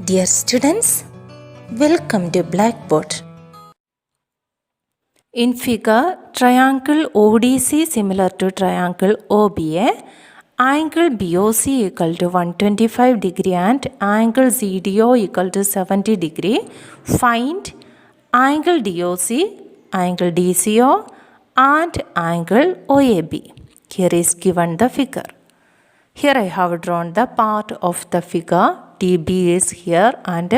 Dear students, welcome to Blackboard. In figure, triangle ODC similar to triangle OBA, angle BOC equal to 125 degree and angle CDO equal to 70 degree. Find angle DOC, angle DCO and angle OAB. Here is given the figure. Here I have drawn the part of the figure. DB is here and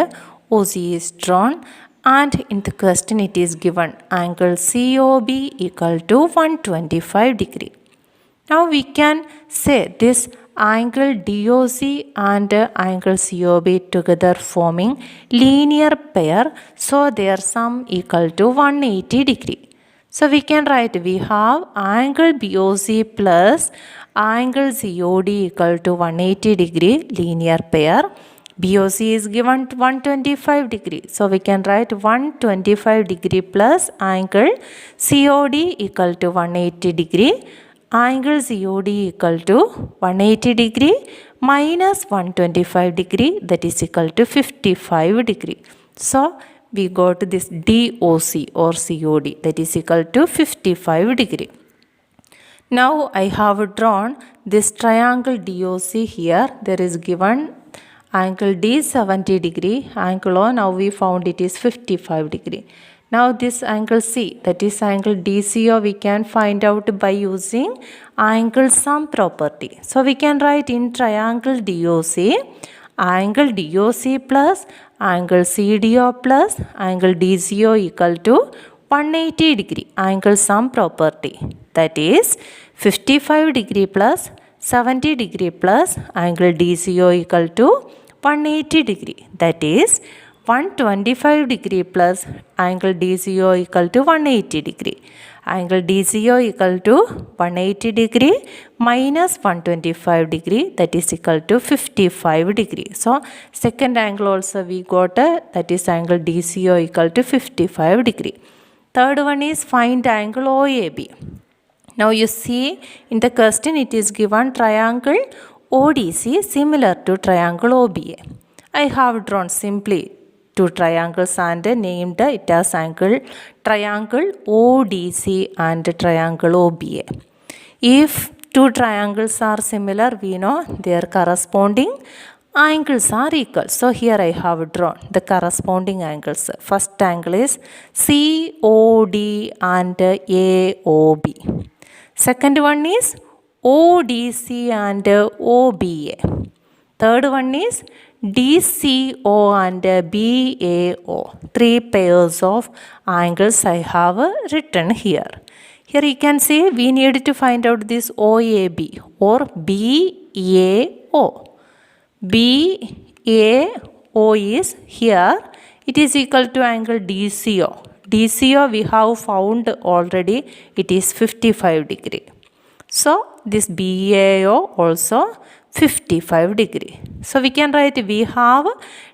OC is drawn, and in the question it is given angle COB equal to 125 degree. Now we can say this angle DOC and angle COB together forming linear pair, so their sum equal to 180 degree. So we can write we have angle BOC plus angle COD equal to 180 degree linear pair. BOC is given 125 degree. So we can write 125 degree plus angle COD equal to 180 degree. Angle COD equal to 180 degree minus 125 degree, that is equal to 55 degree. So we got this DOC or COD, that is equal to 55 degree. Now I have drawn this triangle DOC here. There is given angle D 70 degree, angle O now we found it is 55 degree. Now this angle C, that is angle DCO, we can find out by using angle sum property. So we can write in triangle DOC, angle DOC plus angle CDO plus angle DCO equal to 180 degree, angle sum property. That is 55 degree plus 70 degree plus angle DCO equal to 180 degree. That is 125 degree plus angle DCO equal to 180 degree. Angle DCO equal to 180 degree minus 125 degree, that is equal to 55 degree. So second angle also we got that is angle DCO equal to 55 degree. Third one is find angle OAB. Now you see in the question it is given triangle ODC similar to triangle OBA. I have drawn simply two triangles and named it as triangle ODC and triangle OBA. If two triangles are similar, we know their corresponding angles are equal. So here I have drawn the corresponding angles. First angle is COD and AOB. Second one is ODC and OBA. Third one is DCO and BAO. Three pairs of angles I have written here. Here you can see we need to find out this OAB or BAO. BAO is here. It is equal to angle DCO. DCO we have found already, it is 55 degree. So this BAO also 55 degree. So we can write we have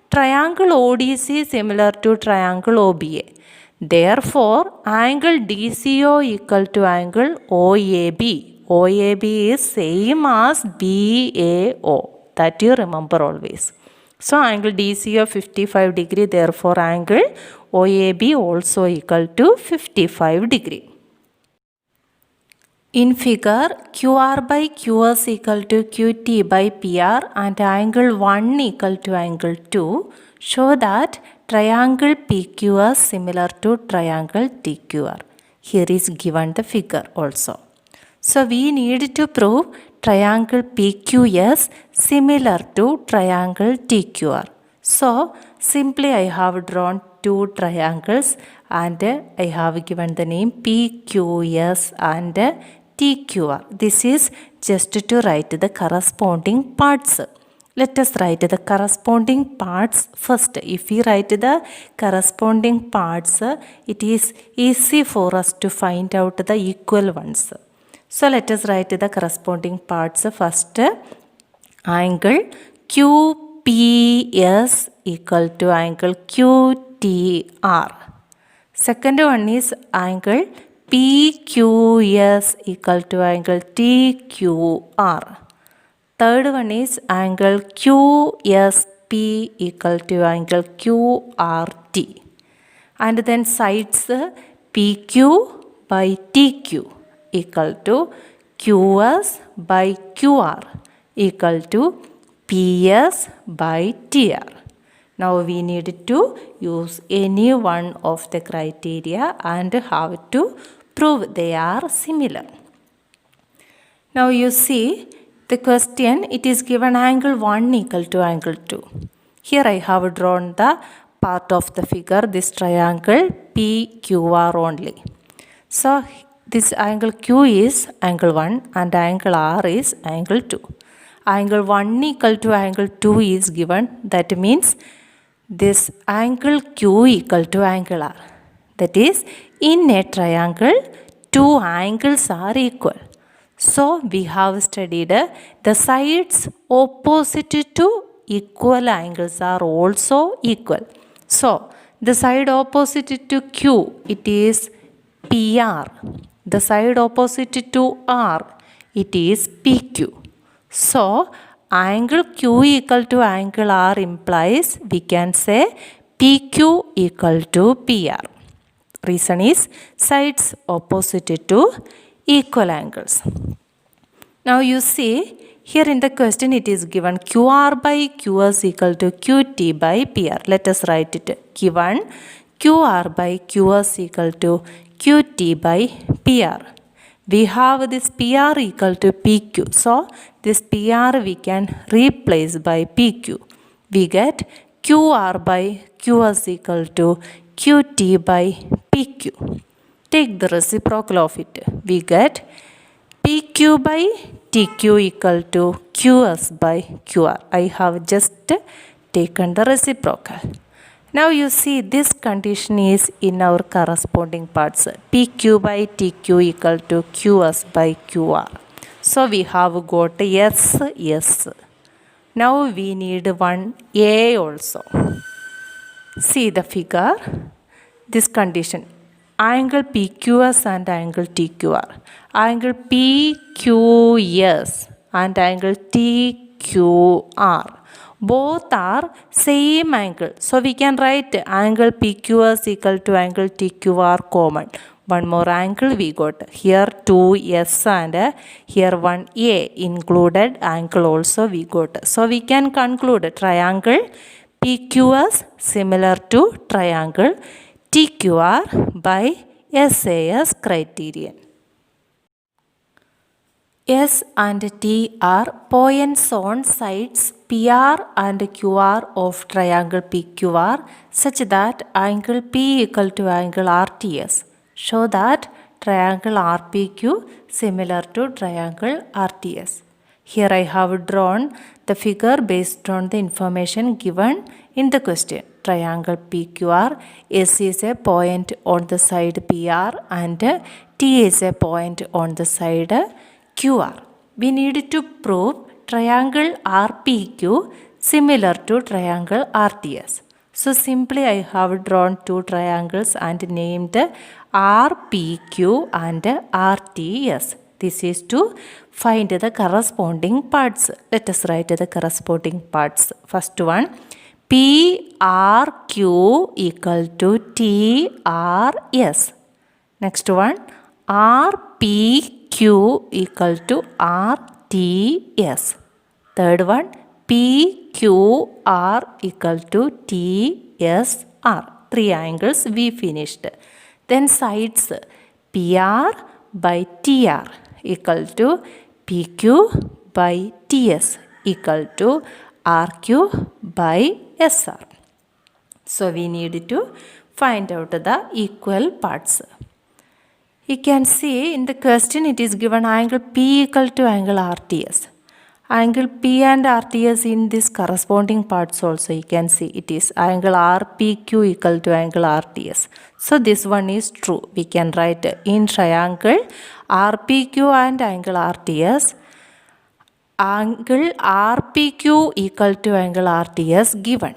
triangle ODC similar to triangle OBA. Therefore angle DCO equal to angle OAB. OAB is same as BAO. That you remember always. So angle DCO 55 degree, therefore angle OAB also equal to 55 degree. In figure, QR by QS equal to QT by PR and angle 1 equal to angle 2 show that triangle PQS similar to triangle TQR. Here is given the figure also. So we need to prove triangle PQS similar to triangle TQR. So simply I have drawn two triangles and I have given the name PQS and TQR. This is just to write the corresponding parts. Let us write the corresponding parts first. If we write the corresponding parts, it is easy for us to find out the equal ones. So let us write the corresponding parts first. Angle QPS equal to angle QTR. Second one is angle PQS equal to angle TQR. Third one is angle QST P equal to angle QRT. And then sides PQ by TQ equal to QS by QR equal to PS by TR. Now we need to use any one of the criteria and have to prove they are similar. Now you see the question, it is given angle 1 equal to angle 2. Here I have drawn the part of the figure, this triangle PQR only. So this angle Q is angle 1 and angle R is angle 2. Angle 1 equal to angle 2 is given, that means this angle Q equal to angle R. That is, in a triangle, two angles are equal. So we have studied the sides opposite to equal angles are also equal. So the side opposite to Q, it is PR. The side opposite to R, it is PQ. So angle Q equal to angle R implies we can say PQ equal to PR. Reason is sides opposite to equal angles. Now you see here in the question it is given QR by QS equal to QT by PR. Let us write it. Given QR by QS equal to QT by PR. We have this PR equal to PQ. So this PR we can replace by PQ. We get QR by QS equal to QT by PQ. Take the reciprocal of it. We get PQ by TQ equal to QS by QR. I have just taken the reciprocal. Now you see this condition is in our corresponding parts. PQ by TQ equal to QS by QR. So we have got S. Now we need one A also. See the figure. This condition. Angle PQS and angle TQR. Angle PQS and angle TQR. Both are same angle. So we can write angle PQS equal to angle TQR common. One more angle we got. Here 2S and here 1A included angle also we got. So we can conclude triangle PQS similar to triangle TQR by SAS criterion. S and T are points on sides PR and QR of triangle PQR such that angle P equal to angle RTS. Show that triangle RPQ similar to triangle RTS. Here I have drawn the figure based on the information given in the question. Triangle PQR, S is a point on the side PR and T is a point on the side QR. We need to prove triangle RPQ similar to triangle RTS. So simply I have drawn two triangles and named RPQ and RTS. This is to find the corresponding parts. Let us write the corresponding parts. First one, PRQ equal to TRS. Next one, RPQ equal to RTS. Third one, PQR equal to TSR. Three angles we finished. Then sides, PR by TR equal to PQ by TS equal to RQ by SR. So we need to find out the equal parts. You can see in the question it is given angle P equal to angle RTS. Angle P and RTS in this corresponding parts also you can see it is angle RPQ equal to angle RTS. So this one is true. We can write in triangle RPQ and angle RTS. Angle RPQ equal to angle RTS given.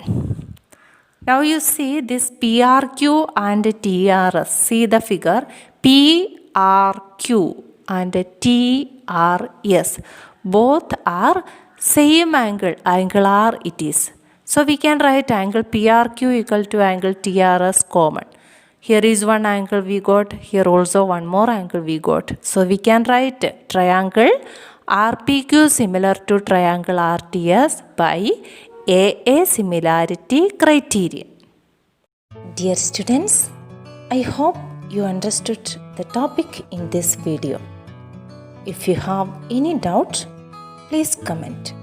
Now you see this PRQ and TRS. See the figure. PRQ and TRS. Both are same angle. Angle R it is. So we can write angle PRQ equal to angle TRS common. Here is one angle we got, here also one more angle we got. So we can write triangle RPQ similar to triangle RTS by AA similarity criterion. Dear students, I hope you understood the topic in this video. If you have any doubt, please comment.